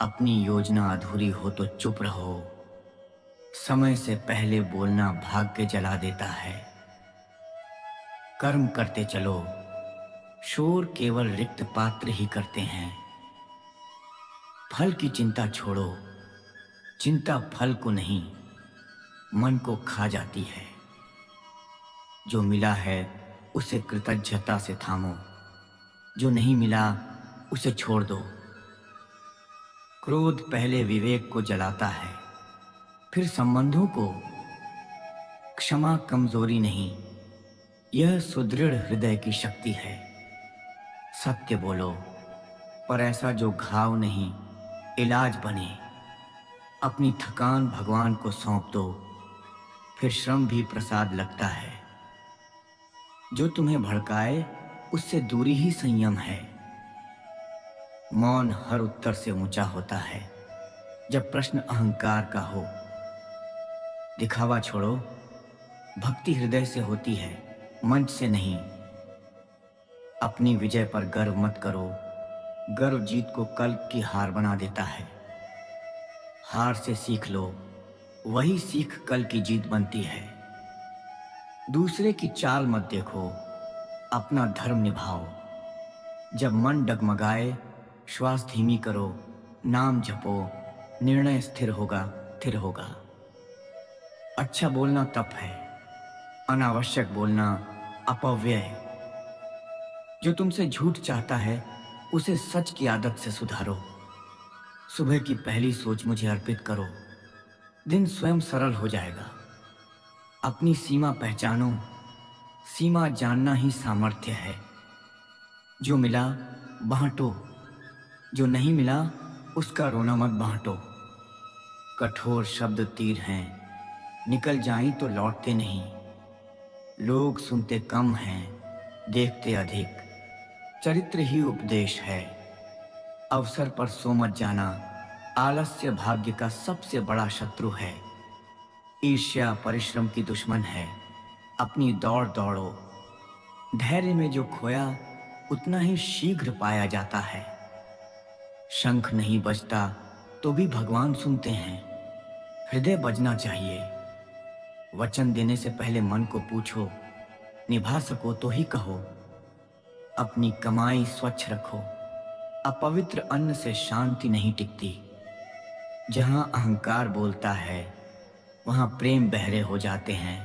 अपनी योजना अधूरी हो तो चुप रहो। समय से पहले बोलना भाग्य जला देता है। कर्म करते चलो, शोर केवल रिक्त पात्र ही करते हैं। फल की चिंता छोड़ो, चिंता फल को नहीं मन को खा जाती है। जो मिला है उसे कृतज्ञता से थामो, जो नहीं मिला उसे छोड़ दो। क्रोध पहले विवेक को जलाता है, फिर संबंधों को। क्षमा कमजोरी नहीं, यह सुदृढ़ हृदय की शक्ति है। सत्य बोलो, पर ऐसा जो घाव नहीं इलाज बने। अपनी थकान भगवान को सौंप दो, फिर श्रम भी प्रसाद लगता है। जो तुम्हें भड़काए उससे दूरी ही संयम है। मौन हर उत्तर से ऊंचा होता है जब प्रश्न अहंकार का हो। दिखावा छोड़ो, भक्ति हृदय से होती है, मंच से नहीं। अपनी विजय पर गर्व मत करो, गर्व जीत को कल की हार बना देता है। हार से सीख लो, वही सीख कल की जीत बनती है। दूसरे की चाल मत देखो, अपना धर्म निभाओ। जब मन डगमगाए श्वास धीमी करो, नाम जपो, निर्णय स्थिर होगा, स्थिर होगा। अच्छा बोलना तप है, अनावश्यक बोलना अपव्यय है। जो तुमसे झूठ चाहता है उसे सच की आदत से सुधारो। सुबह की पहली सोच मुझे अर्पित करो, दिन स्वयं सरल हो जाएगा। अपनी सीमा पहचानो, सीमा जानना ही सामर्थ्य है। जो मिला बांटो, जो नहीं मिला उसका रोना मत बांटो। कठोर शब्द तीर हैं, निकल जाएं तो लौटते नहीं। लोग सुनते कम हैं, देखते अधिक। चरित्र ही उपदेश है। अवसर पर सो मत जाना, आलस्य भाग्य का सबसे बड़ा शत्रु है। ईर्ष्या परिश्रम की दुश्मन है, अपनी दौड़ दौड़ो। धैर्य में जो खोया उतना ही शीघ्र पाया जाता है। शंख नहीं बजता तो भी भगवान सुनते हैं। हृदय बजना चाहिए। वचन देने से पहले मन को पूछो, निभा सको तो ही कहो। अपनी कमाई स्वच्छ रखो, अपवित्र अन्न से शांति नहीं टिकती। जहां अहंकार बोलता है वहां प्रेम बहरे हो जाते हैं।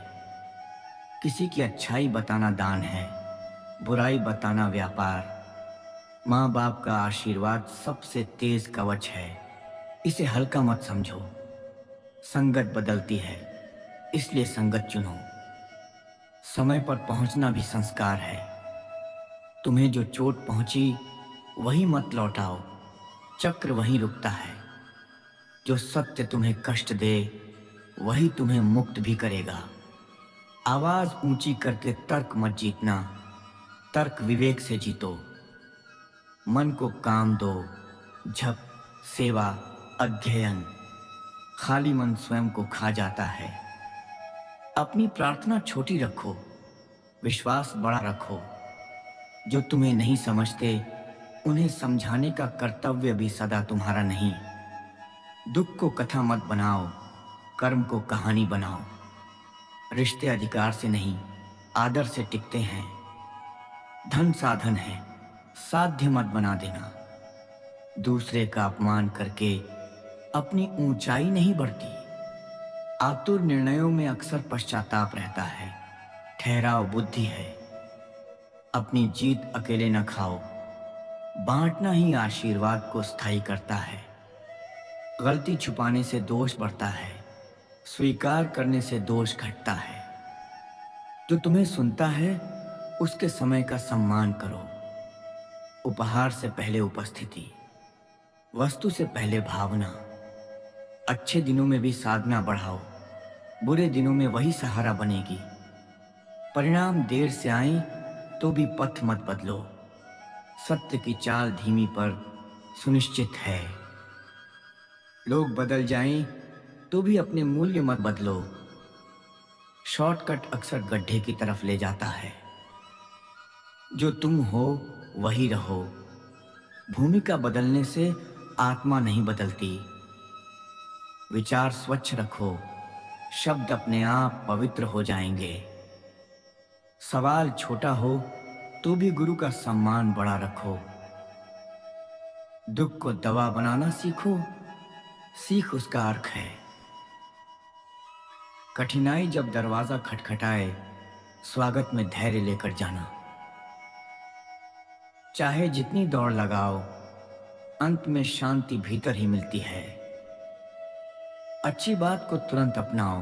किसी की अच्छाई बताना दान है, बुराई बताना व्यापार। माँ बाप का आशीर्वाद सबसे तेज कवच है, इसे हल्का मत समझो। संगत बदलती है, इसलिए संगत चुनो। समय पर पहुंचना भी संस्कार है। तुम्हें जो चोट पहुंची वही मत लौटाओ, चक्र वहीं रुकता है। जो सत्य तुम्हें कष्ट दे वही तुम्हें मुक्त भी करेगा। आवाज ऊंची करके तर्क मत जीतना, तर्क विवेक से जीतो। मन को काम दो, जप, सेवा, अध्ययन। खाली मन स्वयं को खा जाता है। अपनी प्रार्थना छोटी रखो, विश्वास बड़ा रखो। जो तुम्हें नहीं समझते उन्हें समझाने का कर्तव्य भी सदा तुम्हारा नहीं। दुख को कथा मत बनाओ, कर्म को कहानी बनाओ। रिश्ते अधिकार से नहीं आदर से टिकते हैं। धन साधन है, साध्य मत बना देना। दूसरे का अपमान करके अपनी ऊंचाई नहीं बढ़ती। आतुर निर्णयों में अक्सर पश्चाताप रहता है, ठहराव बुद्धि है। अपनी जीत अकेले न खाओ, बांटना ही आशीर्वाद को स्थायी करता है। गलती छुपाने से दोष बढ़ता है, स्वीकार करने से दोष घटता है। जो तुम्हें सुनता है उसके समय का सम्मान करो। उपहार से पहले उपस्थिति, वस्तु से पहले भावना। अच्छे दिनों में भी साधना बढ़ाओ, बुरे दिनों में वही सहारा बनेगी। परिणाम देर से आए तो भी पथ मत बदलो। सत्य की चाल धीमी पर सुनिश्चित है। लोग बदल जाएं तो भी अपने मूल्य मत बदलो। शॉर्टकट अक्सर गड्ढे की तरफ ले जाता है। जो तुम हो वही रहो। भूमिका बदलने से आत्मा नहीं बदलती। विचार स्वच्छ रखो, शब्द अपने आप पवित्र हो जाएंगे। सवाल छोटा हो तो भी गुरु का सम्मान बड़ा रखो। दुख को दवा बनाना सीखो, सीख उसका अर्थ है। कठिनाई जब दरवाजा खटखटाए, स्वागत में धैर्य लेकर जाना। चाहे जितनी दौड़ लगाओ, अंत में शांति भीतर ही मिलती है। अच्छी बात को तुरंत अपनाओ,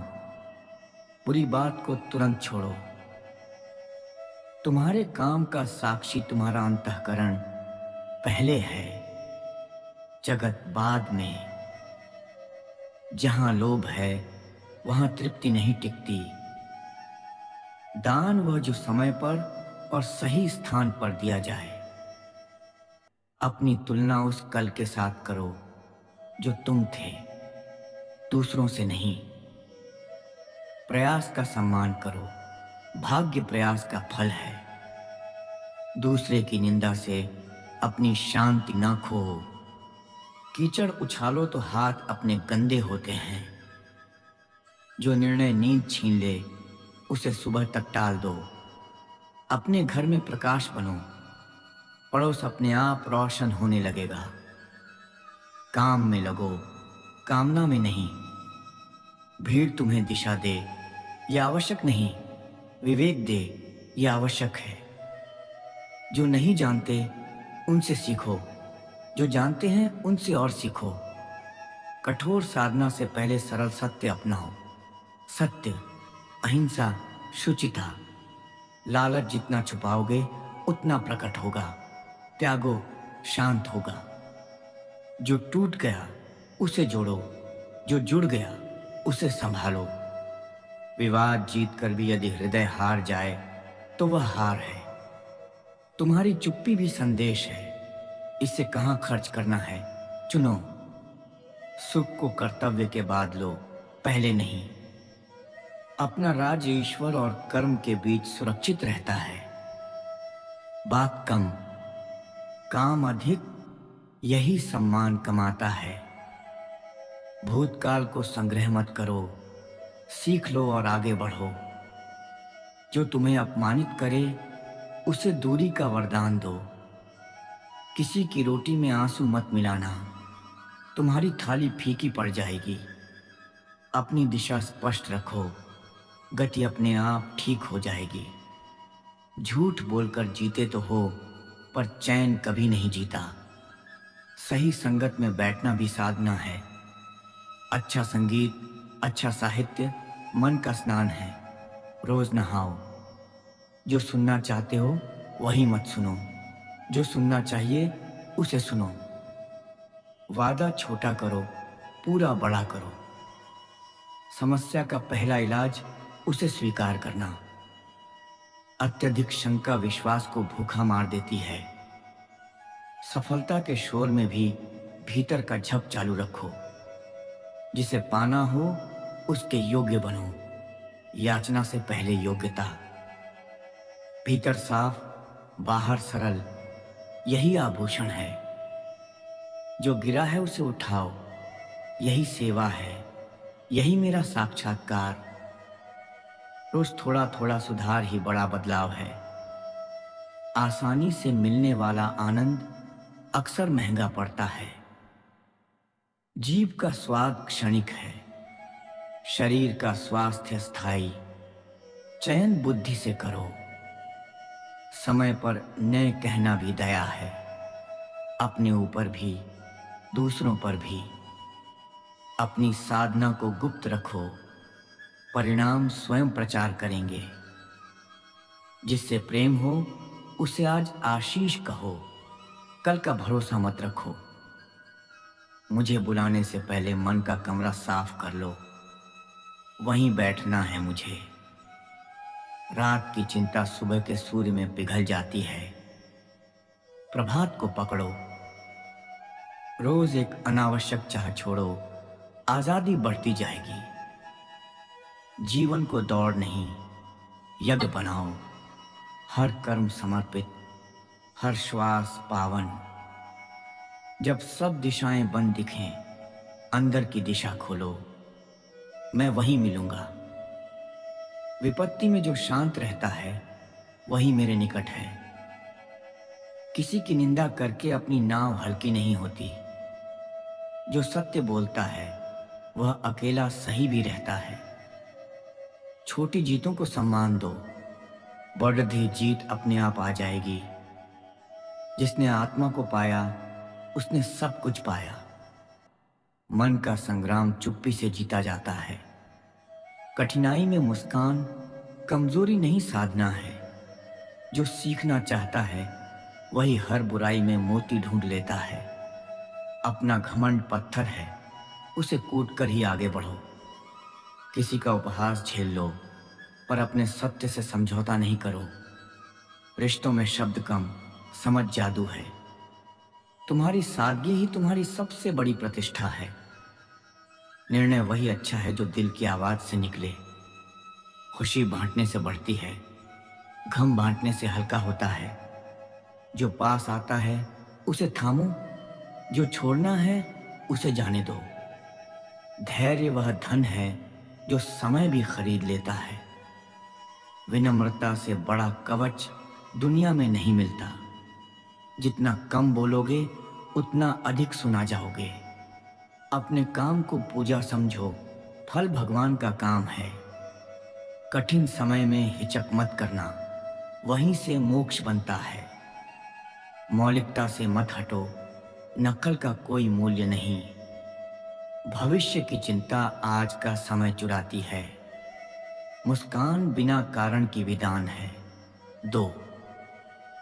बुरी बात को तुरंत छोड़ो। तुम्हारे काम का साक्षी तुम्हारा अंतःकरण पहले है, जगत बाद में। जहां लोभ है वहां तृप्ति नहीं टिकती। दान वह जो समय पर और सही स्थान पर दिया जाए। अपनी तुलना उस कल के साथ करो जो तुम थे, दूसरों से नहीं। प्रयास का सम्मान करो, भाग्य प्रयास का फल है। दूसरे की निंदा से अपनी शांति ना खो। कीचड़ उछालो तो हाथ अपने गंदे होते हैं। जो निर्णय नींद छीन ले उसे सुबह तक टाल दो। अपने घर में प्रकाश बनो, पड़ोस अपने आप रोशन होने लगेगा। काम में लगो, कामना में नहीं। भीड़ तुम्हें दिशा दे, यह आवश्यक नहीं। विवेक दे, यह आवश्यक है। जो नहीं जानते उनसे सीखो, जो जानते हैं उनसे और सीखो। कठोर साधना से पहले सरल सत्य अपनाओ। सत्य, अहिंसा, शुचिता। लालच जितना छुपाओगे उतना प्रकट होगा। त्यागो, शांत होगा। जो टूट गया उसे जोड़ो, जो जुड़ गया उसे संभालो। विवाद जीतकर भी यदि हृदय हार जाए तो वह हार है। तुम्हारी चुप्पी भी संदेश है। इसे कहां खर्च करना है चुनो। सुख को कर्तव्य के बाद लो, पहले नहीं। अपना राज्य ईश्वर और कर्म के बीच सुरक्षित रहता है। बात कम, काम अधिक, यही सम्मान कमाता है। भूतकाल को संग्रह मत करो, सीख लो और आगे बढ़ो। जो तुम्हें अपमानित करे उसे दूरी का वरदान दो। किसी की रोटी में आंसू मत मिलाना, तुम्हारी थाली फीकी पड़ जाएगी। अपनी दिशा स्पष्ट रखो, गति अपने आप ठीक हो जाएगी। झूठ बोलकर जीते तो हो, पर चैन कभी नहीं जीता। सही संगत में बैठना भी साधना है। अच्छा संगीत, अच्छा साहित्य मन का स्नान है। रोज नहाओ। जो सुनना चाहते हो वही मत सुनो, जो सुनना चाहिए उसे सुनो। वादा छोटा करो, पूरा बड़ा करो। समस्या का पहला इलाज उसे स्वीकार करना। अत्यधिक शंका विश्वास को भूखा मार देती है। सफलता के शोर में भी भीतर का झप चालू रखो। जिसे पाना हो उसके योग्य बनो। याचना से पहले योग्यता। भीतर साफ, बाहर सरल, यही आभूषण है। जो गिरा है उसे उठाओ, यही सेवा है, यही मेरा साक्षात्कार। रोज थोड़ा थोड़ा सुधार ही बड़ा बदलाव है। आसानी से मिलने वाला आनंद अक्सर महंगा पड़ता है। जीभ का स्वाद क्षणिक है, शरीर का स्वास्थ्य स्थायी। चयन बुद्धि से करो। समय पर न कहना भी दया है, अपने ऊपर भी दूसरों पर भी। अपनी साधना को गुप्त रखो, परिणाम स्वयं प्रचार करेंगे। जिससे प्रेम हो उसे आज आशीष कहो, कल का भरोसा मत रखो। मुझे बुलाने से पहले मन का कमरा साफ कर लो, वहीं बैठना है मुझे। रात की चिंता सुबह के सूर्य में पिघल जाती है। प्रभात को पकड़ो। रोज एक अनावश्यक चाह छोड़ो, आजादी बढ़ती जाएगी। जीवन को दौड़ नहीं, यज्ञ बनाओ। हर कर्म समर्पित, हर श्वास पावन। जब सब दिशाएं बंद दिखें, अंदर की दिशा खोलो, मैं वहीं मिलूंगा। विपत्ति में जो शांत रहता है वही मेरे निकट है। किसी की निंदा करके अपनी नाव हल्की नहीं होती। जो सत्य बोलता है वह अकेला सही भी रहता है। छोटी जीतों को सम्मान दो, बढ़ती जीत अपने आप आ जाएगी। जिसने आत्मा को पाया उसने सब कुछ पाया। मन का संग्राम चुप्पी से जीता जाता है। कठिनाई में मुस्कान कमजोरी नहीं, साधना है। जो सीखना चाहता है वही हर बुराई में मोती ढूंढ लेता है। अपना घमंड पत्थर है, उसे कूट कर ही आगे बढ़ो। किसी का उपहास झेल लो, पर अपने सत्य से समझौता नहीं करो। रिश्तों में शब्द कम, समझ जादू है। तुम्हारी सादगी ही तुम्हारी सबसे बड़ी प्रतिष्ठा है। निर्णय वही अच्छा है जो दिल की आवाज से निकले। खुशी बांटने से बढ़ती है, गम बांटने से हल्का होता है। जो पास आता है उसे थामो, जो छोड़ना है उसे जाने दो। धैर्य वह धन है जो समय भी खरीद लेता है। विनम्रता से बड़ा कवच दुनिया में नहीं मिलता। जितना कम बोलोगे उतना अधिक सुना जाओगे। अपने काम को पूजा समझो, फल भगवान का काम है। कठिन समय में हिचक मत करना, वहीं से मोक्ष बनता है। मौलिकता से मत हटो, नकल का कोई मूल्य नहीं। भविष्य की चिंता आज का समय चुराती है। मुस्कान बिना कारण की विदान है। 2,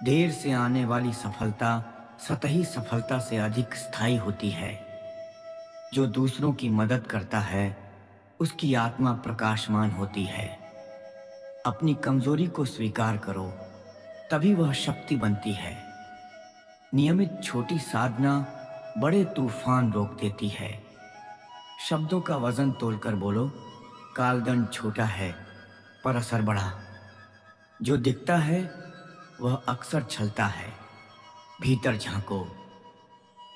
देर से आने वाली सफलता सतही सफलता से अधिक स्थायी होती है। जो दूसरों की मदद करता है उसकी आत्मा प्रकाशमान होती है। अपनी कमजोरी को स्वीकार करो, तभी वह शक्ति बनती है। नियमित छोटी साधना बड़े तूफान रोक देती है। शब्दों का वजन तोलकर बोलो, कालदंड छोटा है पर असर बड़ा। जो दिखता है वह अक्सर छलता है। भीतर झांको,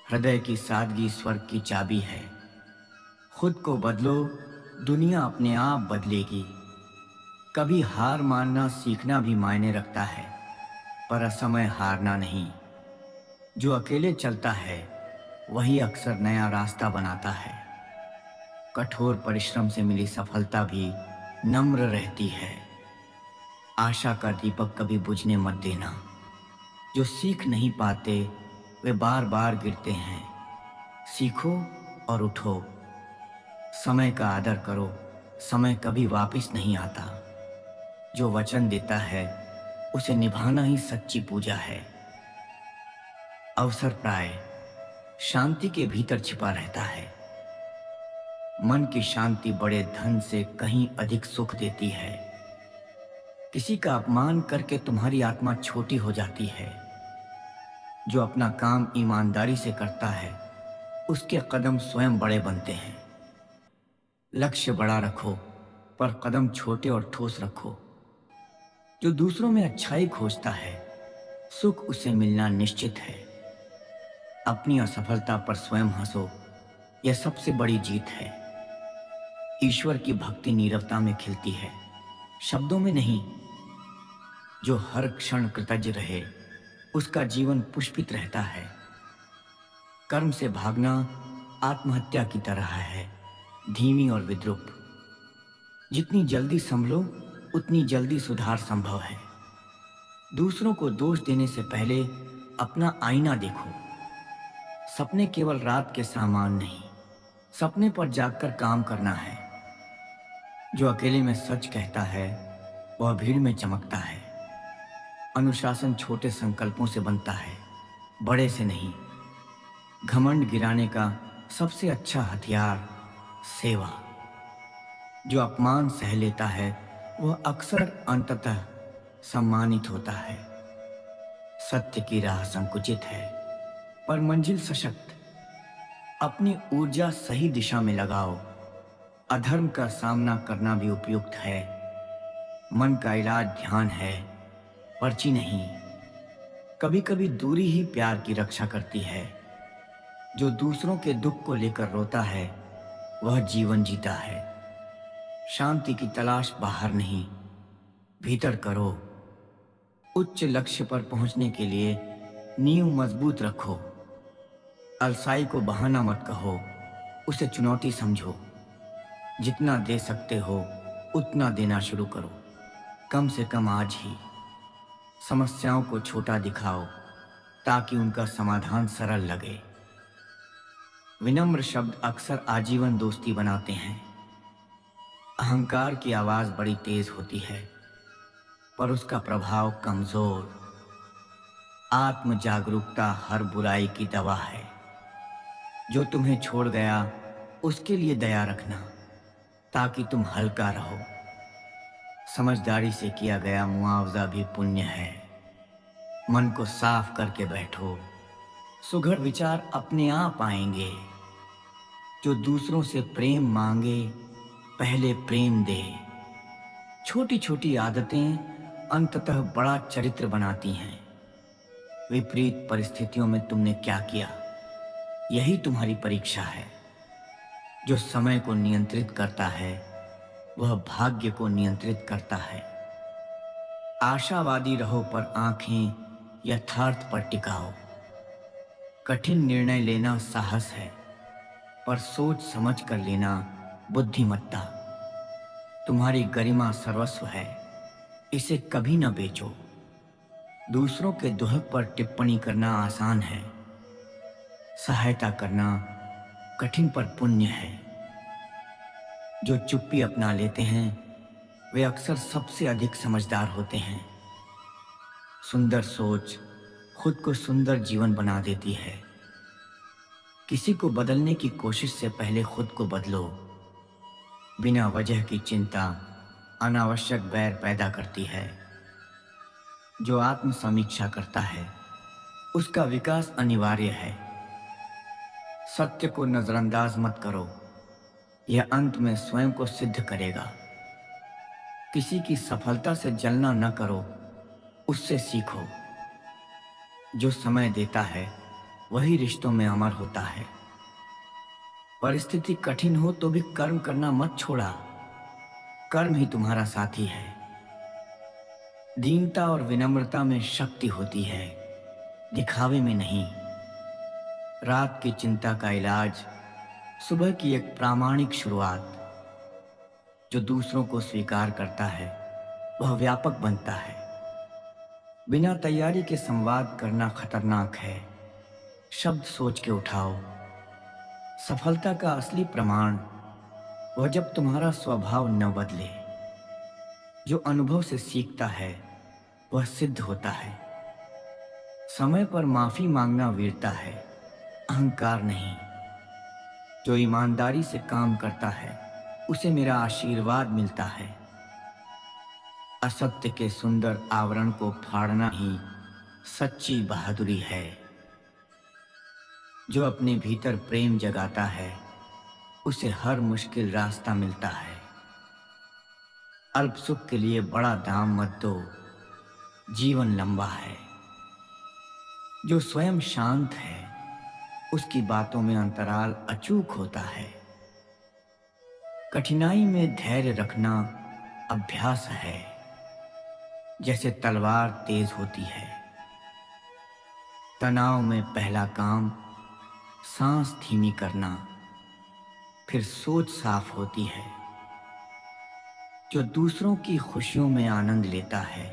हृदय की सादगी स्वर्ग की चाबी है। खुद को बदलो, दुनिया अपने आप बदलेगी। कभी हार मानना सीखना भी मायने रखता है, पर असमय हारना नहीं। जो अकेले चलता है वही अक्सर नया रास्ता बनाता है। कठोर परिश्रम से मिली सफलता भी नम्र रहती है। आशा का दीपक कभी बुझने मत देना। जो सीख नहीं पाते वे बार बार गिरते हैं। सीखो और उठो। समय का आदर करो, समय कभी वापस नहीं आता। जो वचन देता है उसे निभाना ही सच्ची पूजा है। अवसर प्राय शांति के भीतर छिपा रहता है। मन की शांति बड़े धन से कहीं अधिक सुख देती है। किसी का अपमान करके तुम्हारी आत्मा छोटी हो जाती है। जो अपना काम ईमानदारी से करता है उसके कदम स्वयं बड़े बनते हैं। लक्ष्य बड़ा रखो पर कदम छोटे और ठोस रखो। जो दूसरों में अच्छाई खोजता है सुख उसे मिलना निश्चित है। अपनी असफलता पर स्वयं हंसो, यह सबसे बड़ी जीत है। ईश्वर की भक्ति नीरवता में खिलती है, शब्दों में नहीं। जो हर क्षण कृतज्ञ रहे उसका जीवन पुष्पित रहता है। कर्म से भागना आत्महत्या की तरह है, धीमी और विद्रूप। जितनी जल्दी संभलो उतनी जल्दी सुधार संभव है। दूसरों को दोष देने से पहले अपना आईना देखो। सपने केवल रात के सामान नहीं, सपने पर जागकर काम करना है। जो अकेले में सच कहता है वह भीड़ में चमकता है। अनुशासन छोटे संकल्पों से बनता है, बड़े से नहीं। घमंड गिराने का सबसे अच्छा हथियार सेवा। जो अपमान सह लेता है वह अक्सर अंततः सम्मानित होता है। सत्य की राह संकुचित है पर मंजिल सशक्त। अपनी ऊर्जा सही दिशा में लगाओ। अधर्म का सामना करना भी उपयुक्त है। मन का इलाज ध्यान है, पर्ची नहीं। कभी कभी दूरी ही प्यार की रक्षा करती है। जो दूसरों के दुख को लेकर रोता है वह जीवन जीता है। शांति की तलाश बाहर नहीं, भीतर करो। उच्च लक्ष्य पर पहुंचने के लिए नींव मजबूत रखो। अलसाई को बहाना मत कहो, उसे चुनौती समझो। जितना दे सकते हो उतना देना शुरू करो, कम से कम आज ही। समस्याओं को छोटा दिखाओ ताकि उनका समाधान सरल लगे। विनम्र शब्द अक्सर आजीवन दोस्ती बनाते हैं। अहंकार की आवाज बड़ी तेज होती है पर उसका प्रभाव कमजोर। आत्म जागरूकता हर बुराई की दवा है। जो तुम्हें छोड़ गया उसके लिए दया रखना ताकि तुम हल्का रहो। समझदारी से किया गया मुआवजा भी पुण्य है। मन को साफ करके बैठो, सुघड़ विचार अपने आप आएंगे। जो दूसरों से प्रेम मांगे पहले प्रेम दे। छोटी छोटी आदतें अंततः बड़ा चरित्र बनाती हैं। विपरीत परिस्थितियों में तुमने क्या किया, यही तुम्हारी परीक्षा है। जो समय को नियंत्रित करता है वह भाग्य को नियंत्रित करता है। आशावादी रहो पर आंखें यथार्थ पर टिकाओ। कठिन निर्णय लेना साहस है पर सोच समझ कर लेना बुद्धिमत्ता। तुम्हारी गरिमा सर्वस्व है, इसे कभी न बेचो। दूसरों के दुहक पर टिप्पणी करना आसान है, सहायता करना कठिन पर पुण्य है। जो चुप्पी अपना लेते हैं वे अक्सर सबसे अधिक समझदार होते हैं। सुंदर सोच खुद को सुंदर जीवन बना देती है। किसी को बदलने की कोशिश से पहले खुद को बदलो। बिना वजह की चिंता अनावश्यक बैर पैदा करती है। जो आत्म समीक्षा करता है उसका विकास अनिवार्य है। सत्य को नजरअंदाज मत करो, यह अंत में स्वयं को सिद्ध करेगा। किसी की सफलता से जलना न करो, उससे सीखो। जो समय देता है वही रिश्तों में अमर होता है। परिस्थिति कठिन हो तो भी कर्म करना मत छोड़ा, कर्म ही तुम्हारा साथी है। दीनता और विनम्रता में शक्ति होती है, दिखावे में नहीं। रात की चिंता का इलाज सुबह की एक प्रामाणिक शुरुआत। जो दूसरों को स्वीकार करता है वह व्यापक बनता है। बिना तैयारी के संवाद करना खतरनाक है, शब्द सोच के उठाओ। सफलता का असली प्रमाण वह जब तुम्हारा स्वभाव न बदले। जो अनुभव से सीखता है वह सिद्ध होता है। समय पर माफी मांगना वीरता है, अहंकार नहीं। जो ईमानदारी से काम करता है उसे मेरा आशीर्वाद मिलता है। असत्य के सुंदर आवरण को फाड़ना ही सच्ची बहादुरी है। जो अपने भीतर प्रेम जगाता है उसे हर मुश्किल रास्ता मिलता है। अल्प सुख के लिए बड़ा दाम मत दो, जीवन लंबा है। जो स्वयं शांत है उसकी बातों में अंतराल अचूक होता है। कठिनाई में धैर्य रखना अभ्यास है, जैसे तलवार तेज होती है। तनाव में पहला काम सांस धीमी करना, फिर सोच साफ होती है। जो दूसरों की खुशियों में आनंद लेता है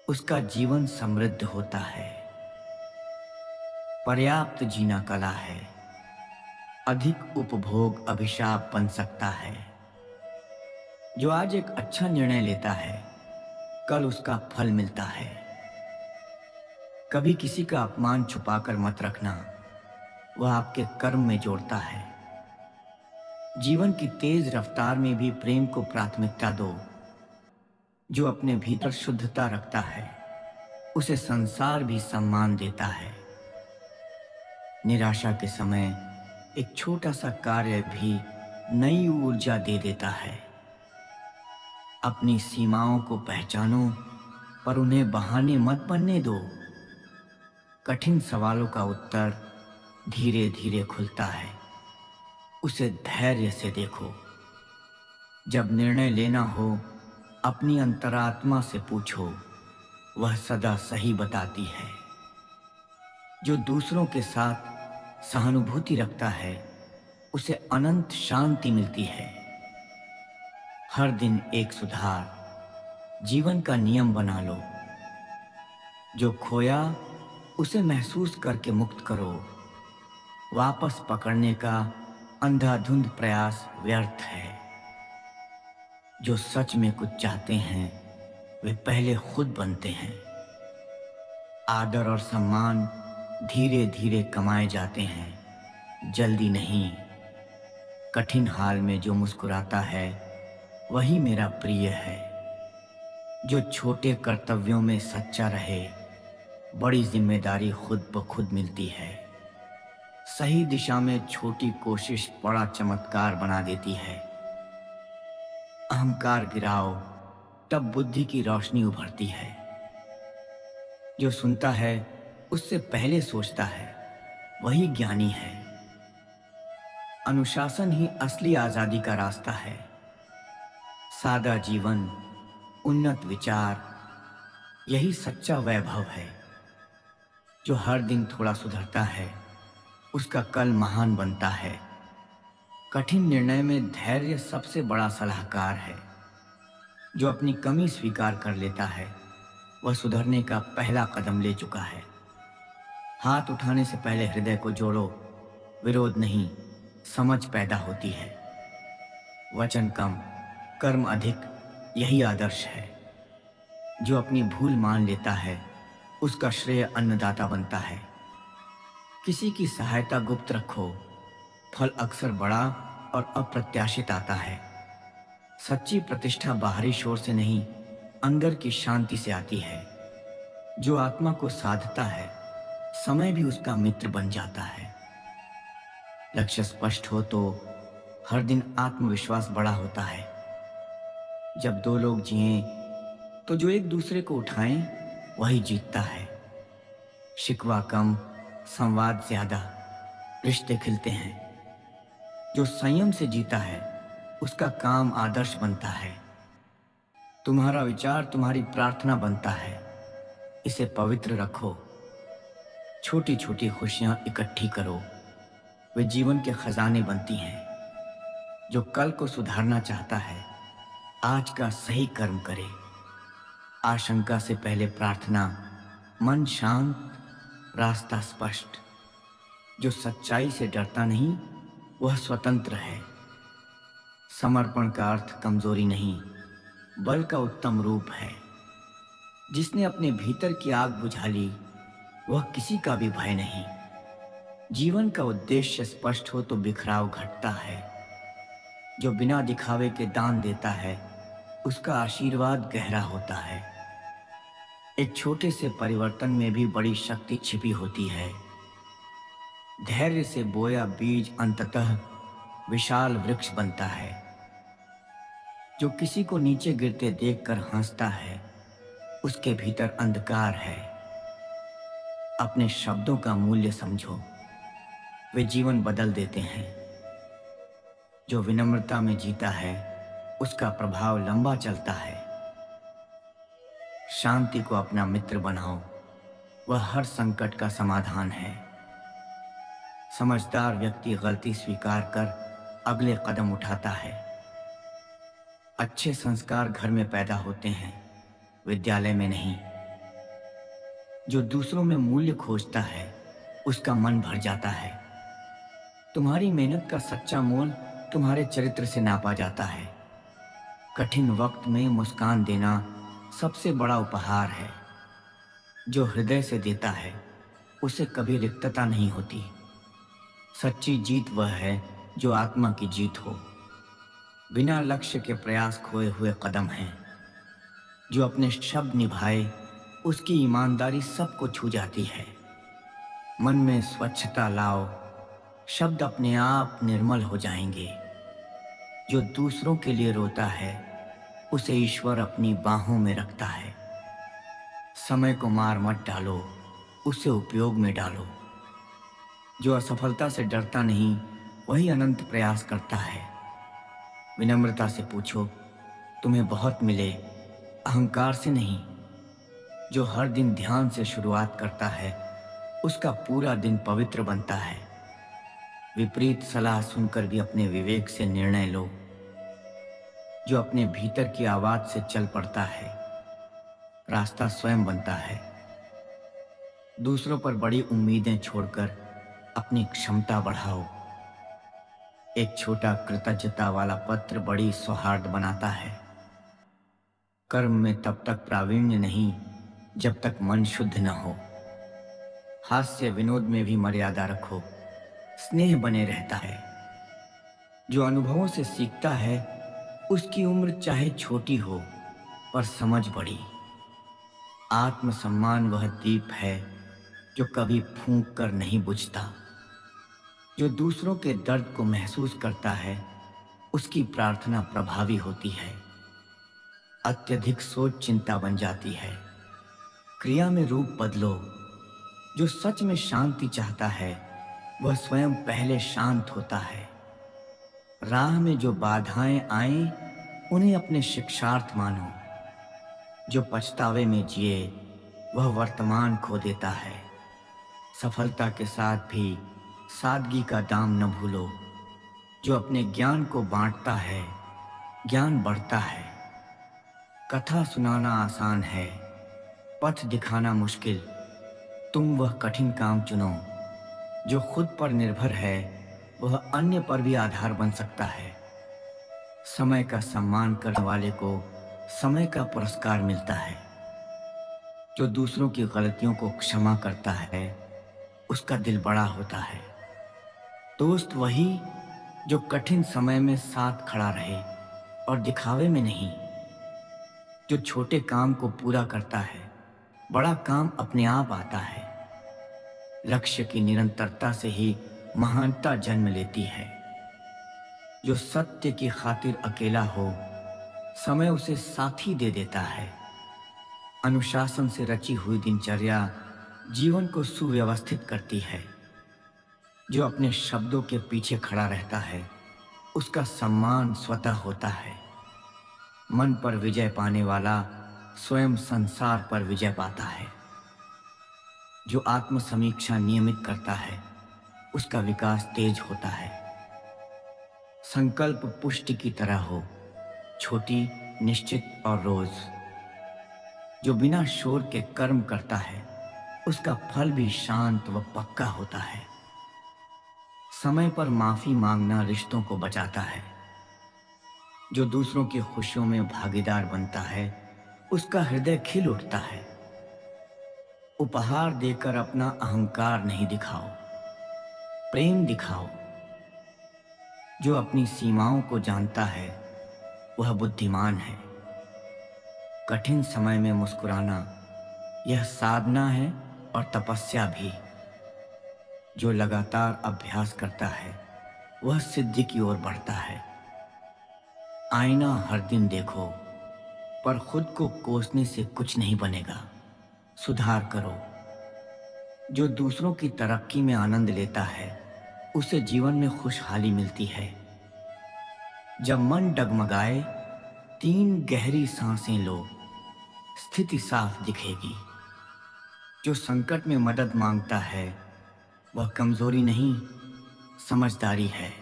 उसका जीवन समृद्ध होता है। पर्याप्त जीना कला है, अधिक उपभोग अभिशाप बन सकता है। जो आज एक अच्छा निर्णय लेता है कल उसका फल मिलता है। कभी किसी का अपमान छुपाकर मत रखना, वह आपके कर्म में जोड़ता है। जीवन की तेज रफ्तार में भी प्रेम को प्राथमिकता दो। जो अपने भीतर शुद्धता रखता है उसे संसार भी सम्मान देता है। निराशा के समय एक छोटा सा कार्य भी नई ऊर्जा दे देता है। अपनी सीमाओं को पहचानो पर उन्हें बहाने मत बनने दो। कठिन सवालों का उत्तर धीरे धीरे खुलता है, उसे धैर्य से देखो। जब निर्णय लेना हो, अपनी अंतरात्मा से पूछो, वह सदा सही बताती है। जो दूसरों के साथ सहानुभूति रखता है, उसे अनंत शांति मिलती है। हर दिन एक सुधार जीवन का नियम बना लो। जो खोया उसे महसूस करके मुक्त करो। वापस पकड़ने का अंधाधुंध प्रयास व्यर्थ है। जो सच में कुछ चाहते हैं, वे पहले खुद बनते हैं। आदर और सम्मान धीरे धीरे कमाए जाते हैं, जल्दी नहीं। कठिन हाल में जो मुस्कुराता है, वही मेरा प्रिय है। जो छोटे कर्तव्यों में सच्चा रहे, बड़ी जिम्मेदारी खुद ब खुद मिलती है। सही दिशा में छोटी कोशिश बड़ा चमत्कार बना देती है। अहंकार गिराओ, तब बुद्धि की रोशनी उभरती है। जो सुनता है उससे पहले सोचता है, वही ज्ञानी है। अनुशासन ही असली आजादी का रास्ता है। सादा जीवन, उन्नत विचार, यही सच्चा वैभव है। जो हर दिन थोड़ा सुधरता है, उसका कल महान बनता है। कठिन निर्णय में धैर्य सबसे बड़ा सलाहकार है। जो अपनी कमी स्वीकार कर लेता है, वह सुधरने का पहला कदम ले चुका है। हाथ उठाने से पहले हृदय को जोड़ो। विरोध नहीं, समझ पैदा होती है। वचन कम, कर्म अधिक, यही आदर्श है। जो अपनी भूल मान लेता है, उसका श्रेय अन्नदाता बनता है। किसी की सहायता गुप्त रखो, फल अक्सर बड़ा और अप्रत्याशित आता है। सच्ची प्रतिष्ठा बाहरी शोर से नहीं, अंदर की शांति से आती है। जो आत्मा को साधता है, समय भी उसका मित्र बन जाता है। लक्ष्य स्पष्ट हो तो हर दिन आत्मविश्वास बड़ा होता है। जब दो लोग जिएं, तो जो एक दूसरे को उठाएं, वही जीतता है। शिकवा कम, संवाद ज्यादा, रिश्ते खिलते हैं। जो संयम से जीता है, उसका काम आदर्श बनता है। तुम्हारा विचार तुम्हारी प्रार्थना बनता है, इसे पवित्र रखो। छोटी छोटी खुशियां इकट्ठी करो, वे जीवन के खजाने बनती हैं। जो कल को सुधारना चाहता है, आज का सही कर्म करे। आशंका से पहले प्रार्थना, मन शांत, रास्ता स्पष्ट। जो सच्चाई से डरता नहीं, वह स्वतंत्र है। समर्पण का अर्थ कमजोरी नहीं, बल का उत्तम रूप है। जिसने अपने भीतर की आग बुझा ली, वह किसी का भी भय नहीं। जीवन का उद्देश्य स्पष्ट हो तो बिखराव घटता है। जो बिना दिखावे के दान देता है, उसका आशीर्वाद गहरा होता है। एक छोटे से परिवर्तन में भी बड़ी शक्ति छिपी होती है। धैर्य से बोया बीज अंततः विशाल वृक्ष बनता है। जो किसी को नीचे गिरते देखकर हंसता है, उसके भीतर अंधकार है। अपने शब्दों का मूल्य समझो, वे जीवन बदल देते हैं। जो विनम्रता में जीता है, उसका प्रभाव लंबा चलता है। शांति को अपना मित्र बनाओ, वह हर संकट का समाधान है। समझदार व्यक्ति गलती स्वीकार कर अगले कदम उठाता है। अच्छे संस्कार घर में पैदा होते हैं, विद्यालय में नहीं। जो दूसरों में मूल्य खोजता है, उसका मन भर जाता है। तुम्हारी मेहनत का सच्चा मोल तुम्हारे चरित्र से नापा जाता है। कठिन वक्त में मुस्कान देना सबसे बड़ा उपहार है। जो हृदय से देता है, उसे कभी रिक्तता नहीं होती। सच्ची जीत वह है जो आत्मा की जीत हो। बिना लक्ष्य के प्रयास खोए हुए कदम हैं। जो अपने शब्द निभाए, उसकी ईमानदारी सबको छू जाती है। मन में स्वच्छता लाओ, शब्द अपने आप निर्मल हो जाएंगे। जो दूसरों के लिए रोता है, उसे ईश्वर अपनी बाहों में रखता है। समय को मार मत डालो, उसे उपयोग में डालो। जो असफलता से डरता नहीं, वही अनंत प्रयास करता है। विनम्रता से पूछो, तुम्हें बहुत मिले, अहंकार से नहीं। जो हर दिन ध्यान से शुरुआत करता है, उसका पूरा दिन पवित्र बनता है। विपरीत सलाह सुनकर भी अपने विवेक से निर्णय लो। जो अपने भीतर की आवाज से चल पड़ता है, रास्ता स्वयं बनता है। दूसरों पर बड़ी उम्मीदें छोड़कर अपनी क्षमता बढ़ाओ। एक छोटा कृतज्ञता वाला पत्र बड़ी सौहार्द बनाता है। कर्म में तब तक प्रावीण्य नहीं जब तक मन शुद्ध न हो। हास्य विनोद में भी मर्यादा रखो, स्नेह बने रहता है। जो अनुभवों से सीखता है, उसकी उम्र चाहे छोटी हो पर समझ बड़ी। आत्मसम्मान वह दीप है जो कभी फूंक कर नहीं बुझता। जो दूसरों के दर्द को महसूस करता है, उसकी प्रार्थना प्रभावी होती है। अत्यधिक सोच चिंता बन जाती है। क्रिया में रूप बदलो। जो सच में शांति चाहता है, वह स्वयं पहले शांत होता है। राह में जो बाधाएं आएं, उन्हें अपने शिक्षार्थ मानो। जो पछतावे में जिए, वह वर्तमान खो देता है। सफलता के साथ भी सादगी का दाम न भूलो। जो अपने ज्ञान को बांटता है, ज्ञान बढ़ता है। कथा सुनाना आसान है, पथ दिखाना मुश्किल। तुम वह कठिन काम चुनो। जो खुद पर निर्भर है, वह अन्य पर भी आधार बन सकता है। समय का सम्मान करने वाले को समय का पुरस्कार मिलता है। जो दूसरों की गलतियों को क्षमा करता है, उसका दिल बड़ा होता है। दोस्त वही जो कठिन समय में साथ खड़ा रहे और दिखावे में नहीं। जो छोटे काम को पूरा करता है, बड़ा काम अपने आप आता है। लक्ष्य की निरंतरता से ही महानता जन्म लेती है। जो सत्य की खातिर अकेला हो, समय उसे साथी दे देता है। अनुशासन से रची हुई दिनचर्या जीवन को सुव्यवस्थित करती है। जो अपने शब्दों के पीछे खड़ा रहता है, उसका सम्मान स्वतः होता है। मन पर विजय पाने वाला स्वयं संसार पर विजय पाता है। जो आत्म समीक्षा नियमित करता है, उसका विकास तेज होता है। संकल्प पुष्टि की तरह हो, छोटी, निश्चित और रोज। जो बिना शोर के कर्म करता है, उसका फल भी शांत व पक्का होता है। समय पर माफी मांगना रिश्तों को बचाता है। जो दूसरों की खुशियों में भागीदार बनता है, उसका हृदय खिल उठता है। उपहार देकर अपना अहंकार नहीं दिखाओ, प्रेम दिखाओ। जो अपनी सीमाओं को जानता है, वह बुद्धिमान है। कठिन समय में मुस्कुराना यह साधना है और तपस्या भी। जो लगातार अभ्यास करता है, वह सिद्धि की ओर बढ़ता है। आईना हर दिन देखो, पर खुद को कोसने से कुछ नहीं बनेगा। सुधार करो। जो दूसरों की तरक्की में आनंद लेता है, उसे जीवन में खुशहाली मिलती है। जब मन डगमगाए, 3 गहरी सांसें लो, स्थिति साफ दिखेगी। जो संकट में मदद मांगता है, वह कमजोरी नहीं, समझदारी है।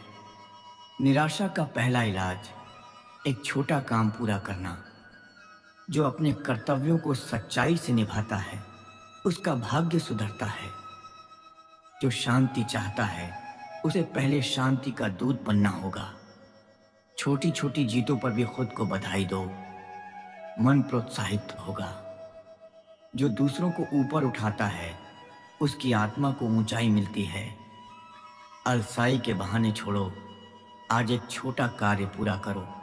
निराशा का पहला इलाज एक छोटा काम पूरा करना। जो अपने कर्तव्यों को सच्चाई से निभाता है, उसका भाग्य सुधरता है। जो शांति चाहता है, उसे पहले शांति का दूत बनना होगा। छोटी छोटी जीतों पर भी खुद को बधाई दो, मन प्रोत्साहित होगा। जो दूसरों को ऊपर उठाता है, उसकी आत्मा को ऊंचाई मिलती है। अलसाई के बहाने छोड़ो, आज एक छोटा कार्य पूरा करो।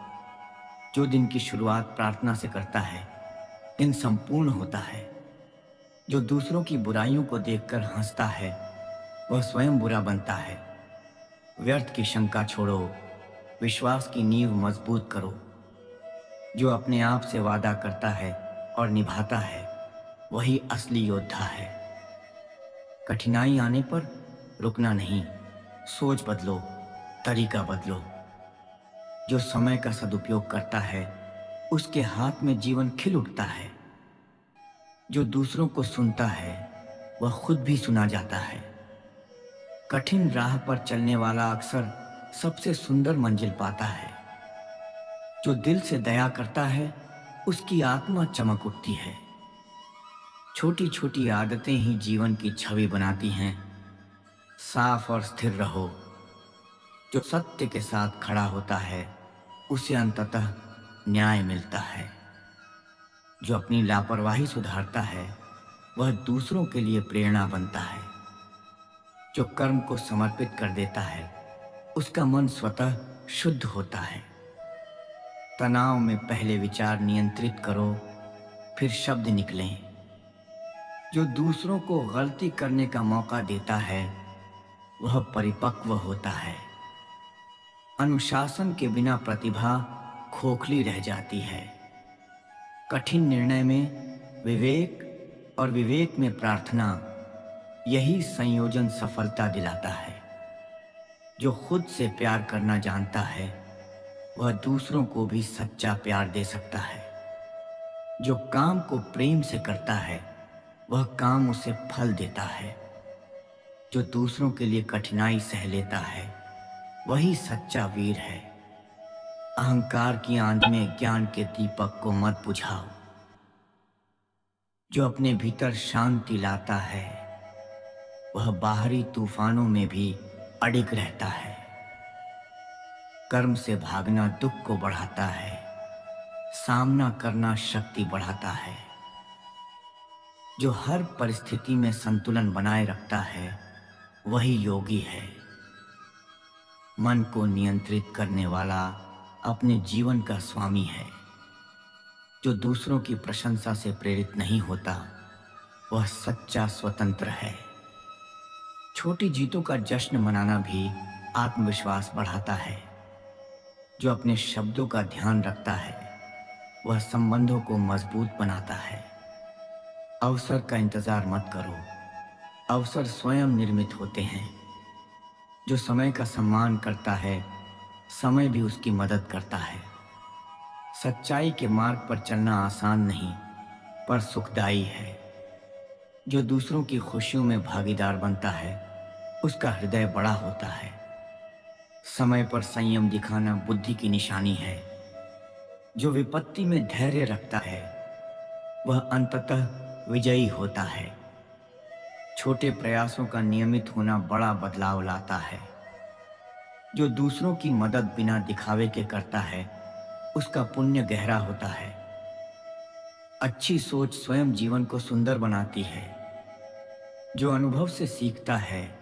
जो दिन की शुरुआत प्रार्थना से करता है, दिन संपूर्ण होता है। जो दूसरों की बुराइयों को देखकर हंसता है, वह स्वयं बुरा बनता है। व्यर्थ की शंका छोड़ो, विश्वास की नींव मजबूत करो। जो अपने आप से वादा करता है और निभाता है, वही असली योद्धा है। कठिनाई आने पर रुकना नहीं, सोच बदलो, तरीका बदलो। जो समय का सदुपयोग करता है उसके हाथ में जीवन खिल उठता है। जो दूसरों को सुनता है वह खुद भी सुना जाता है। कठिन राह पर चलने वाला अक्सर सबसे सुंदर मंजिल पाता है। जो दिल से दया करता है उसकी आत्मा चमक उठती है। छोटी छोटी आदतें ही जीवन की छवि बनाती हैं। साफ और स्थिर रहो। जो सत्य के साथ खड़ा होता है उसे अंततः न्याय मिलता है। जो अपनी लापरवाही सुधारता है वह दूसरों के लिए प्रेरणा बनता है। जो कर्म को समर्पित कर देता है उसका मन स्वतः शुद्ध होता है। तनाव में पहले विचार नियंत्रित करो, फिर शब्द निकलें। जो दूसरों को गलती करने का मौका देता है वह परिपक्व होता है। अनुशासन के बिना प्रतिभा खोखली रह जाती है। कठिन निर्णय में विवेक और विवेक में प्रार्थना, यही संयोजन सफलता दिलाता है। जो खुद से प्यार करना जानता है वह दूसरों को भी सच्चा प्यार दे सकता है। जो काम को प्रेम से करता है वह काम उसे फल देता है। जो दूसरों के लिए कठिनाई सह लेता है वही सच्चा वीर है। अहंकार की आंध में ज्ञान के दीपक को मत बुझाओ। जो अपने भीतर शांति लाता है वह बाहरी तूफानों में भी अडिग रहता है। कर्म से भागना दुख को बढ़ाता है, सामना करना शक्ति बढ़ाता है। जो हर परिस्थिति में संतुलन बनाए रखता है वही योगी है। मन को नियंत्रित करने वाला अपने जीवन का स्वामी है। जो दूसरों की प्रशंसा से प्रेरित नहीं होता वह सच्चा स्वतंत्र है। छोटी जीतों का जश्न मनाना भी आत्मविश्वास बढ़ाता है। जो अपने शब्दों का ध्यान रखता है वह संबंधों को मजबूत बनाता है। अवसर का इंतजार मत करो, अवसर स्वयं निर्मित होते हैं। जो समय का सम्मान करता है समय भी उसकी मदद करता है। सच्चाई के मार्ग पर चलना आसान नहीं पर सुखदायी है। जो दूसरों की खुशियों में भागीदार बनता है उसका हृदय बड़ा होता है। समय पर संयम दिखाना बुद्धि की निशानी है। जो विपत्ति में धैर्य रखता है वह अंततः विजयी होता है। छोटे प्रयासों का नियमित होना बड़ा बदलाव लाता है। जो दूसरों की मदद बिना दिखावे के करता है उसका पुण्य गहरा होता है। अच्छी सोच स्वयं जीवन को सुंदर बनाती है। जो अनुभव से सीखता है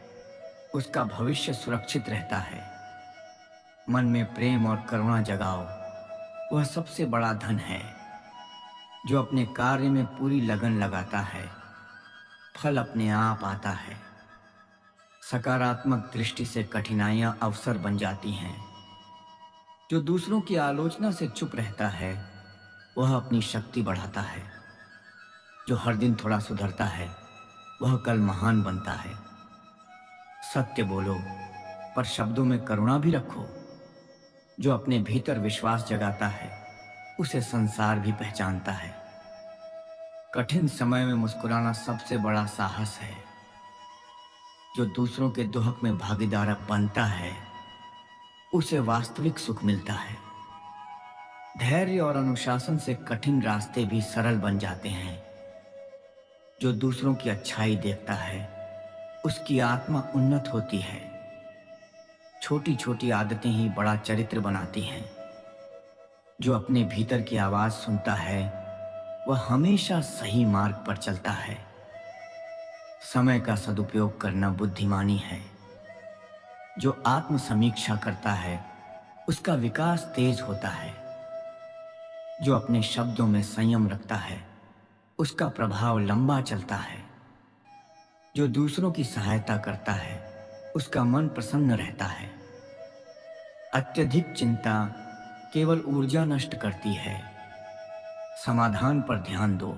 उसका भविष्य सुरक्षित रहता है। मन में प्रेम और करुणा जगाओ, वह सबसे बड़ा धन है। जो अपने कार्य में पूरी लगन लगाता है फल अपने आप आता है। सकारात्मक दृष्टि से कठिनाइयां अवसर बन जाती हैं। जो दूसरों की आलोचना से चुप रहता है वह अपनी शक्ति बढ़ाता है। जो हर दिन थोड़ा सुधरता है वह कल महान बनता है। सत्य बोलो पर शब्दों में करुणा भी रखो। जो अपने भीतर विश्वास जगाता है उसे संसार भी पहचानता है। कठिन समय में मुस्कुराना सबसे बड़ा साहस है। जो दूसरों के दुख में भागीदार बनता है उसे वास्तविक सुख मिलता है। धैर्य और अनुशासन से कठिन रास्ते भी सरल बन जाते हैं। जो दूसरों की अच्छाई देखता है उसकी आत्मा उन्नत होती है। छोटी छोटी आदतें ही बड़ा चरित्र बनाती हैं। जो अपने भीतर की आवाज सुनता है वह हमेशा सही मार्ग पर चलता है। समय का सदुपयोग करना बुद्धिमानी है। जो आत्म समीक्षा करता है उसका विकास तेज होता है। जो अपने शब्दों में संयम रखता है उसका प्रभाव लंबा चलता है। जो दूसरों की सहायता करता है उसका मन प्रसन्न रहता है। अत्यधिक चिंता केवल ऊर्जा नष्ट करती है। समाधान पर ध्यान दो।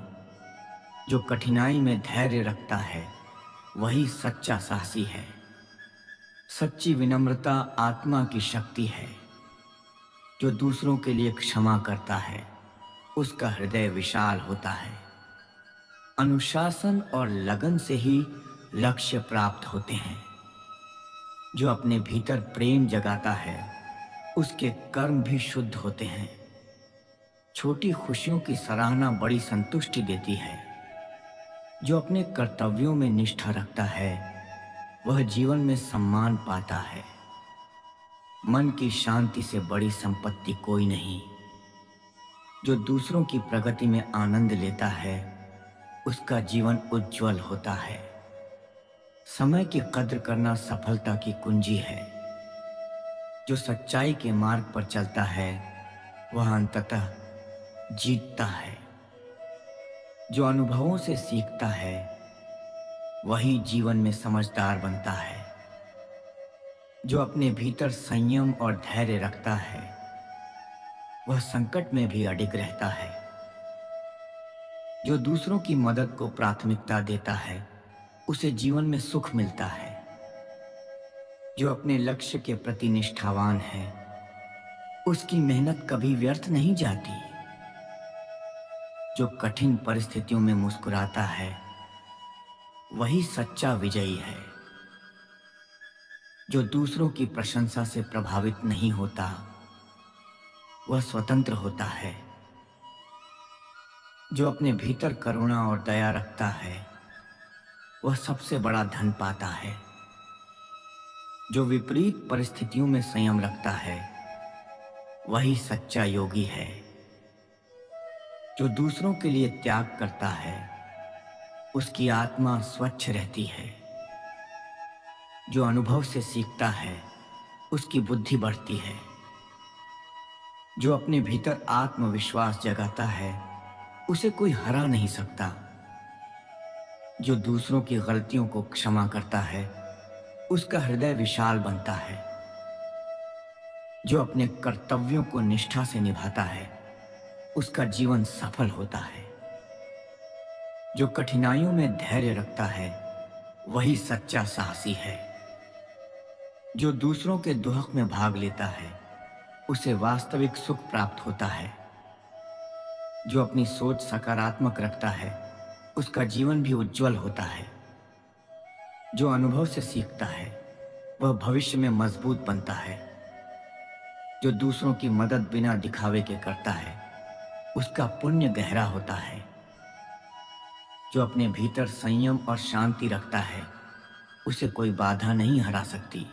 जो कठिनाई में धैर्य रखता है वही सच्चा साहसी है। सच्ची विनम्रता आत्मा की शक्ति है। जो दूसरों के लिए क्षमा करता है उसका हृदय विशाल होता है। अनुशासन और लगन से ही लक्ष्य प्राप्त होते हैं। जो अपने भीतर प्रेम जगाता है उसके कर्म भी शुद्ध होते हैं। छोटी खुशियों की सराहना बड़ी संतुष्टि देती है। जो अपने कर्तव्यों में निष्ठा रखता है वह जीवन में सम्मान पाता है। मन की शांति से बड़ी संपत्ति कोई नहीं। जो दूसरों की प्रगति में आनंद लेता है उसका जीवन उज्जवल होता है। समय की कद्र करना सफलता की कुंजी है। जो सच्चाई के मार्ग पर चलता है वह अंततः जीतता है। जो अनुभवों से सीखता है वही जीवन में समझदार बनता है। जो अपने भीतर संयम और धैर्य रखता है वह संकट में भी अडिग रहता है। जो दूसरों की मदद को प्राथमिकता देता है उसे जीवन में सुख मिलता है। जो अपने लक्ष्य के प्रति निष्ठावान है उसकी मेहनत कभी व्यर्थ नहीं जाती। जो कठिन परिस्थितियों में मुस्कुराता है वही सच्चा विजयी है। जो दूसरों की प्रशंसा से प्रभावित नहीं होता वह स्वतंत्र होता है। जो अपने भीतर करुणा और दया रखता है वह सबसे बड़ा धन पाता है। जो विपरीत परिस्थितियों में संयम रखता है वही सच्चा योगी है। जो दूसरों के लिए त्याग करता है उसकी आत्मा स्वच्छ रहती है। जो अनुभव से सीखता है उसकी बुद्धि बढ़ती है। जो अपने भीतर आत्मविश्वास जगाता है उसे कोई हरा नहीं सकता। जो दूसरों की गलतियों को क्षमा करता है उसका हृदय विशाल बनता है। जो अपने कर्तव्यों को निष्ठा से निभाता है उसका जीवन सफल होता है। जो कठिनाइयों में धैर्य रखता है वही सच्चा साहसी है। जो दूसरों के दुख में भाग लेता है उसे वास्तविक सुख प्राप्त होता है। जो अपनी सोच सकारात्मक रखता है उसका जीवन भी उज्जवल होता है। जो अनुभव से सीखता है वह भविष्य में मजबूत बनता है। जो दूसरों की मदद बिना दिखावे के करता है उसका पुण्य गहरा होता है। जो अपने भीतर संयम और शांति रखता है उसे कोई बाधा नहीं हरा सकती।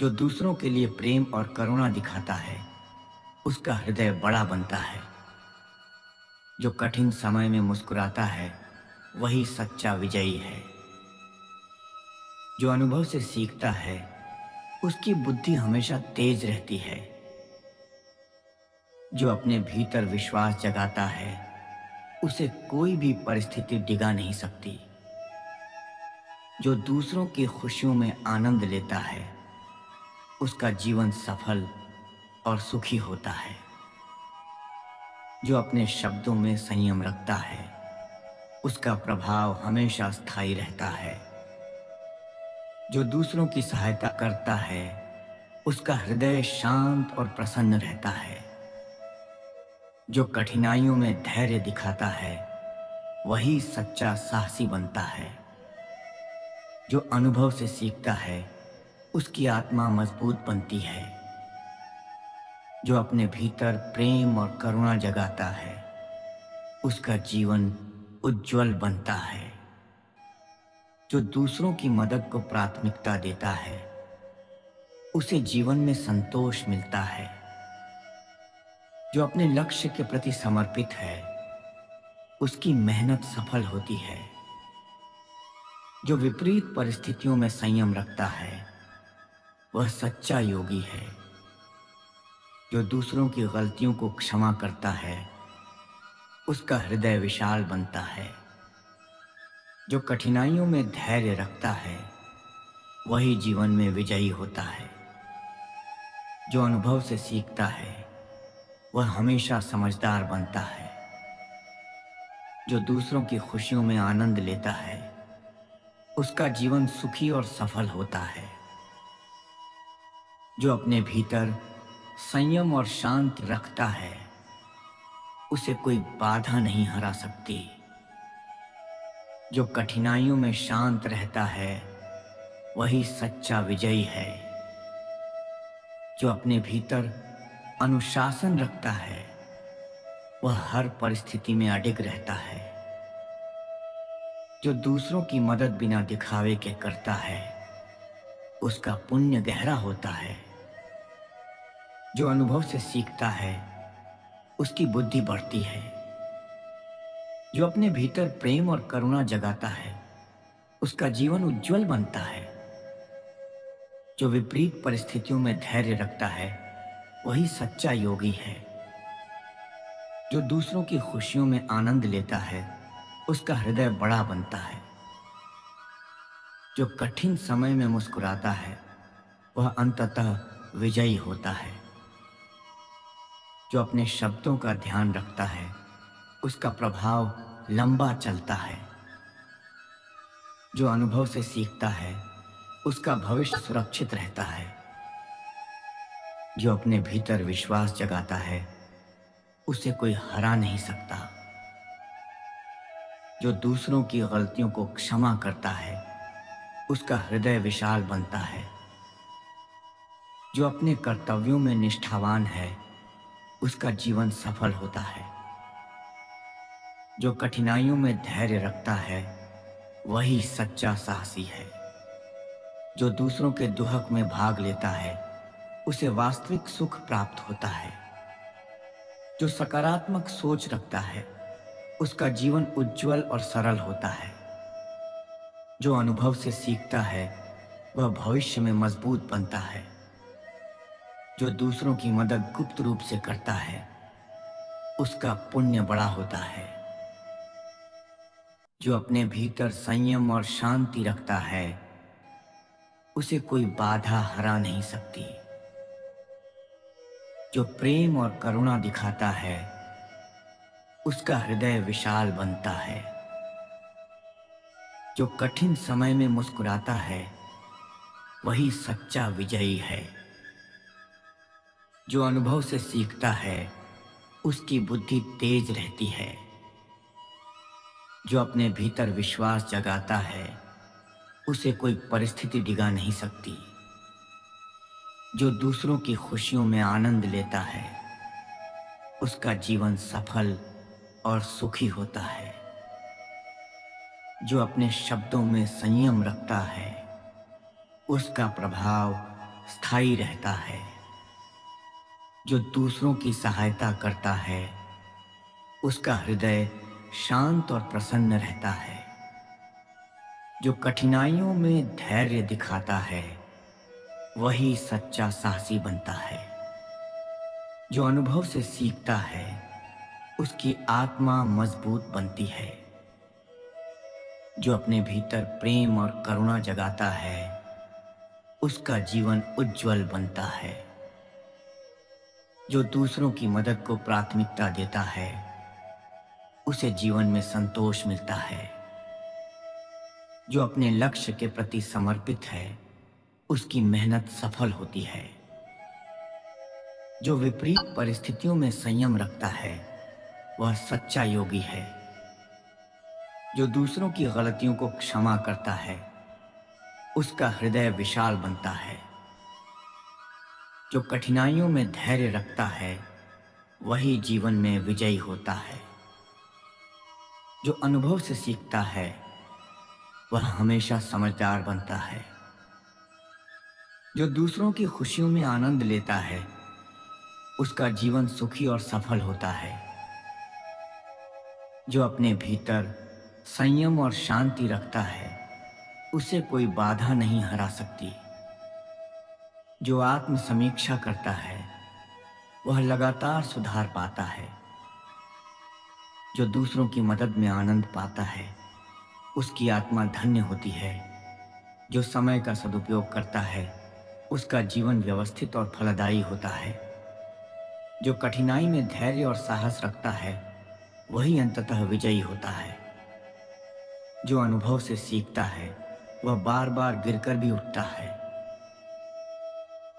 जो दूसरों के लिए प्रेम और करुणा दिखाता है उसका हृदय बड़ा बनता है। जो कठिन समय में मुस्कुराता है वही सच्चा विजयी है। जो अनुभव से सीखता है उसकी बुद्धि हमेशा तेज रहती है। जो अपने भीतर विश्वास जगाता है उसे कोई भी परिस्थिति डिगा नहीं सकती। जो दूसरों की खुशियों में आनंद लेता है उसका जीवन सफल और सुखी होता है। जो अपने शब्दों में संयम रखता है उसका प्रभाव हमेशा स्थायी रहता है। जो दूसरों की सहायता करता है उसका हृदय शांत और प्रसन्न रहता है। जो कठिनाइयों में धैर्य दिखाता है वही सच्चा साहसी बनता है। जो अनुभव से सीखता है उसकी आत्मा मजबूत बनती है। जो अपने भीतर प्रेम और करुणा जगाता है उसका जीवन उज्जवल बनता है। जो दूसरों की मदद को प्राथमिकता देता है उसे जीवन में संतोष मिलता है। जो अपने लक्ष्य के प्रति समर्पित है उसकी मेहनत सफल होती है। जो विपरीत परिस्थितियों में संयम रखता है वह सच्चा योगी है। जो दूसरों की गलतियों को क्षमा करता है उसका हृदय विशाल बनता है। जो कठिनाइयों में धैर्य रखता है वही जीवन में विजयी होता है। जो अनुभव से सीखता है वह हमेशा समझदार बनता है। जो दूसरों की खुशियों में आनंद लेता है उसका जीवन सुखी और सफल होता है। जो अपने भीतर संयम और शांत रखता है, उसे कोई बाधा नहीं हरा सकती। जो कठिनाइयों में शांत रहता है, वही सच्चा विजयी है। जो अपने भीतर अनुशासन रखता है, वह हर परिस्थिति में अडिग रहता है। जो दूसरों की मदद बिना दिखावे के करता है, उसका पुण्य गहरा होता है। जो अनुभव से सीखता है, उसकी बुद्धि बढ़ती है। जो अपने भीतर प्रेम और करुणा जगाता है, उसका जीवन उज्जवल बनता है। जो विपरीत परिस्थितियों में धैर्य रखता है, वही सच्चा योगी है। जो दूसरों की खुशियों में आनंद लेता है, उसका हृदय बड़ा बनता है। जो कठिन समय में मुस्कुराता है, वह अंततः विजयी होता है। जो अपने शब्दों का ध्यान रखता है, उसका प्रभाव लंबा चलता है। जो अनुभव से सीखता है, उसका भविष्य सुरक्षित रहता है। जो अपने भीतर विश्वास जगाता है, उसे कोई हरा नहीं सकता। जो दूसरों की गलतियों को क्षमा करता है, उसका हृदय विशाल बनता है। जो अपने कर्तव्यों में निष्ठावान है, उसका जीवन सफल होता है। जो कठिनाइयों में धैर्य रखता है, वही सच्चा साहसी है। जो दूसरों के दुख में भाग लेता है, उसे वास्तविक सुख प्राप्त होता है। जो सकारात्मक सोच रखता है, उसका जीवन उज्जवल और सरल होता है। जो अनुभव से सीखता है, वह भविष्य में मजबूत बनता है। जो दूसरों की मदद गुप्त रूप से करता है, उसका पुण्य बड़ा होता है। जो अपने भीतर संयम और शांति रखता है, उसे कोई बाधा हरा नहीं सकती। जो प्रेम और करुणा दिखाता है, उसका हृदय विशाल बनता है। जो कठिन समय में मुस्कुराता है, वही सच्चा विजयी है। जो अनुभव से सीखता है, उसकी बुद्धि तेज रहती है। जो अपने भीतर विश्वास जगाता है, उसे कोई परिस्थिति डिगा नहीं सकती। जो दूसरों की खुशियों में आनंद लेता है, उसका जीवन सफल और सुखी होता है। जो अपने शब्दों में संयम रखता है, उसका प्रभाव स्थायी रहता है। जो दूसरों की सहायता करता है, उसका हृदय शांत और प्रसन्न रहता है। जो कठिनाइयों में धैर्य दिखाता है, वही सच्चा साहसी बनता है। जो अनुभव से सीखता है, उसकी आत्मा मजबूत बनती है। जो अपने भीतर प्रेम और करुणा जगाता है, उसका जीवन उज्जवल बनता है। जो दूसरों की मदद को प्राथमिकता देता है, उसे जीवन में संतोष मिलता है। जो अपने लक्ष्य के प्रति समर्पित है, उसकी मेहनत सफल होती है। जो विपरीत परिस्थितियों में संयम रखता है, वह सच्चा योगी है। जो दूसरों की गलतियों को क्षमा करता है, उसका हृदय विशाल बनता है। जो कठिनाइयों में धैर्य रखता है, वही जीवन में विजयी होता है। जो अनुभव से सीखता है, वह हमेशा समझदार बनता है। जो दूसरों की खुशियों में आनंद लेता है, उसका जीवन सुखी और सफल होता है। जो अपने भीतर संयम और शांति रखता है, उसे कोई बाधा नहीं हरा सकती। जो आत्म समीक्षा करता है, वह लगातार सुधार पाता है। जो दूसरों की मदद में आनंद पाता है, उसकी आत्मा धन्य होती है। जो समय का सदुपयोग करता है, उसका जीवन व्यवस्थित और फलदायी होता है। जो कठिनाई में धैर्य और साहस रखता है, वही अंततः विजयी होता है। जो अनुभव से सीखता है, वह बार बार गिरकर भी उठता है।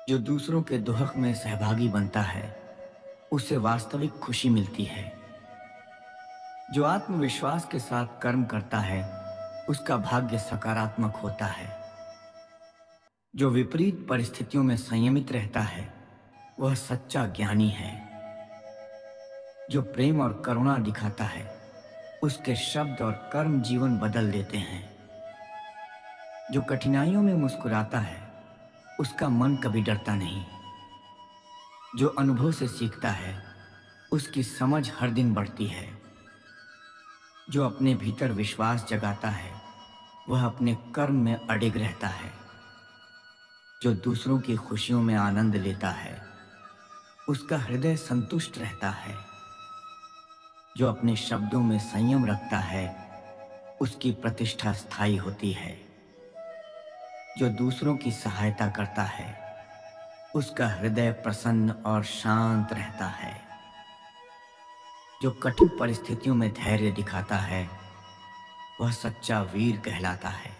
जो दूसरों के दुख में सहभागी बनता है उसे वास्तविक खुशी मिलती है। जो आत्मविश्वास के साथ कर्म करता है उसका भाग्य सकारात्मक होता है। जो विपरीत परिस्थितियों में संयमित रहता है वह सच्चा ज्ञानी है। जो प्रेम और करुणा दिखाता है उसके शब्द और कर्म जीवन बदल देते हैं। जो कठिनाइयों में मुस्कुराता है उसका मन कभी डरता नहीं। जो अनुभव से सीखता है उसकी समझ हर दिन बढ़ती है। जो अपने भीतर विश्वास जगाता है वह अपने कर्म में अडिग रहता है। जो दूसरों की खुशियों में आनंद लेता है उसका हृदय संतुष्ट रहता है। जो अपने शब्दों में संयम रखता है उसकी प्रतिष्ठा स्थायी होती है। जो दूसरों की सहायता करता है उसका हृदय प्रसन्न और शांत रहता है। जो कठिन परिस्थितियों में धैर्य दिखाता है वह सच्चा वीर कहलाता है।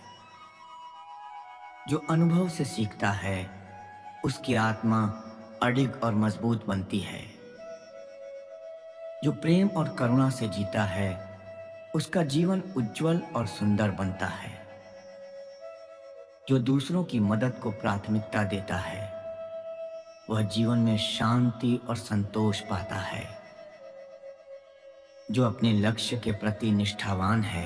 जो अनुभव से सीखता है उसकी आत्मा अडिग और मजबूत बनती है। जो प्रेम और करुणा से जीता है उसका जीवन उज्जवल और सुंदर बनता है। जो दूसरों की मदद को प्राथमिकता देता है वह जीवन में शांति और संतोष पाता है। जो अपने लक्ष्य के प्रति निष्ठावान है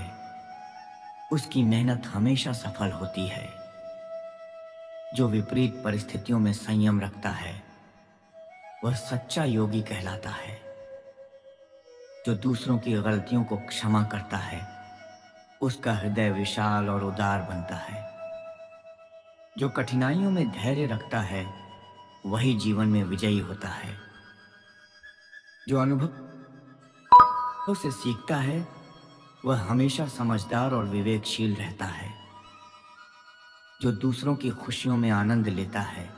उसकी मेहनत हमेशा सफल होती है। जो विपरीत परिस्थितियों में संयम रखता है वह सच्चा योगी कहलाता है। जो दूसरों की गलतियों को क्षमा करता है उसका हृदय विशाल और उदार बनता है। जो कठिनाइयों में धैर्य रखता है वही जीवन में विजयी होता है। जो अनुभव से सीखता है वह हमेशा समझदार और विवेकशील रहता है। जो दूसरों की खुशियों में आनंद लेता है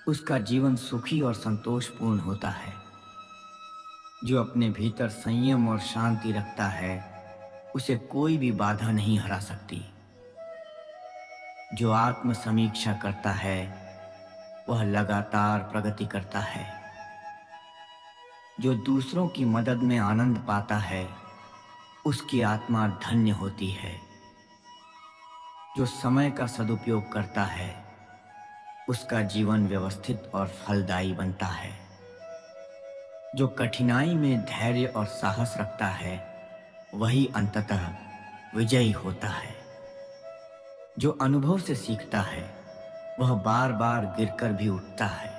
उसका जीवन सुखी और संतोषपूर्ण होता है। जो अपने भीतर संयम और शांति रखता है उसे कोई भी बाधा नहीं हरा सकती। जो आत्म समीक्षा करता है वह लगातार प्रगति करता है। जो दूसरों की मदद में आनंद पाता है उसकी आत्मा धन्य होती है। जो समय का सदुपयोग करता है उसका जीवन व्यवस्थित और फलदायी बनता है। जो कठिनाई में धैर्य और साहस रखता है वही अंततः विजयी होता है। जो अनुभव से सीखता है वह बार बार गिरकर भी उठता है।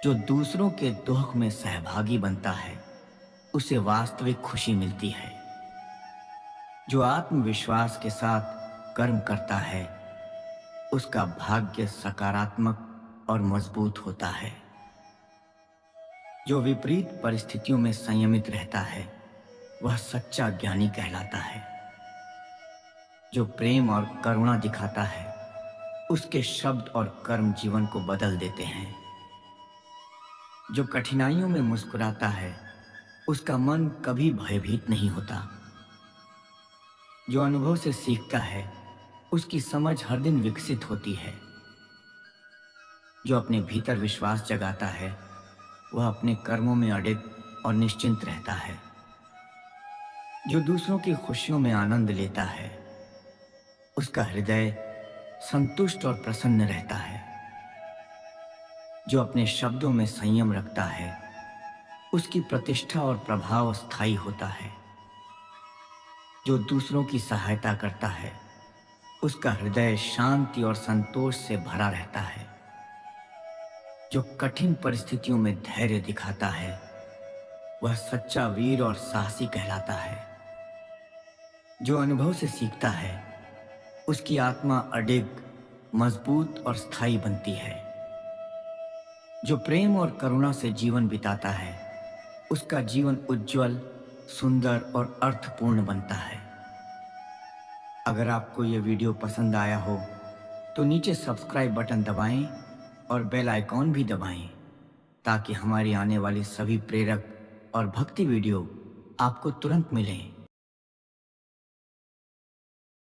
जो दूसरों के दुख में सहभागी बनता है उसे वास्तविक खुशी मिलती है। जो आत्मविश्वास के साथ कर्म करता है उसका भाग्य सकारात्मक और मजबूत होता है। जो विपरीत परिस्थितियों में संयमित रहता है वह सच्चा ज्ञानी कहलाता है। जो प्रेम और करुणा दिखाता है उसके शब्द और कर्म जीवन को बदल देते हैं। जो कठिनाइयों में मुस्कुराता है उसका मन कभी भयभीत नहीं होता। जो अनुभव से सीखता है उसकी समझ हर दिन विकसित होती है। जो अपने भीतर विश्वास जगाता है वह अपने कर्मों में अडिग और निश्चिंत रहता है। जो दूसरों की खुशियों में आनंद लेता है उसका हृदय संतुष्ट और प्रसन्न रहता है। जो अपने शब्दों में संयम रखता है उसकी प्रतिष्ठा और प्रभाव स्थायी होता है। जो दूसरों की सहायता करता है उसका हृदय शांति और संतोष से भरा रहता है। जो कठिन परिस्थितियों में धैर्य दिखाता है वह सच्चा वीर और साहसी कहलाता है। जो अनुभव से सीखता है उसकी आत्मा अडिग, मजबूत और स्थायी बनती है। जो प्रेम और करुणा से जीवन बिताता है उसका जीवन उज्जवल, सुंदर और अर्थपूर्ण बनता है। अगर आपको यह वीडियो पसंद आया हो तो नीचे सब्सक्राइब बटन दबाएं और बेल आइकॉन भी दबाएं ताकि हमारी आने वाली सभी प्रेरक और भक्ति वीडियो आपको तुरंत मिलें।